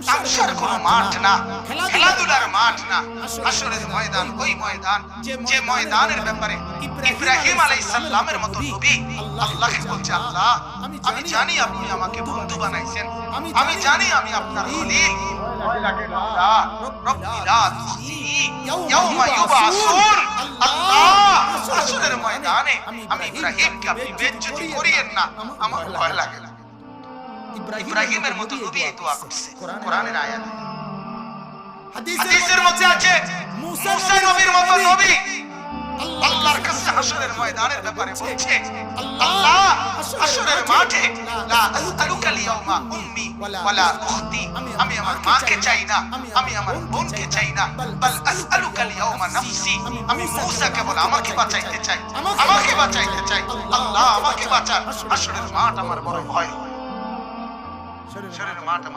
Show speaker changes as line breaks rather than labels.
তামসার কোনো মাঠ না, খেলাধুলার মাঠ না, হাসরের ময়দান ওই ময়দান যে ময়দানের ব্যাপারে ইব্রাহিম আলাইহিস সালামের মতো নবী আল্লাহকে বলছে, আল্লাহ আমি জানি আপনি আমাকে বন্ধু বানাইছেন, আমি জানি আমি আপনার খলিল, রব্বি লা তুখজিনি ইয়াওমা ইউবআসুন। আল্লাহ হাসরের ময়দানে আমি ইব্রাহিমকে আপনি বেইজ্জতি করিয়েন না, আমার ভয় লাগে না। ইব্রাহিমের মতো নবী এই দোয়া করছে কোরআনের আয়াতে। হাদিসের মধ্যে আছে মুসা নবীর মতো নবী আল্লাহর কাছে হাসরের ময়দানের ব্যাপারে বলছে, আল্লাহ হাসরের মাঠে লা আসআলুকা লিয়াউমা উম্মি ওয়ালা উখতি, আমি আমার মাকে চাই না, আমি আমার বোনকে চাই না, বাল আসআলুকা লিয়াউমা নাফসি, আমি মুসা কেবল আমাকে বাঁচাইতে চাই, আমাকে বাঁচাইতে চাই। আল্লাহ আমাকে বাঁচান, হাসরের মাঠ আমার বড় ভয়, হাসরের মাঠ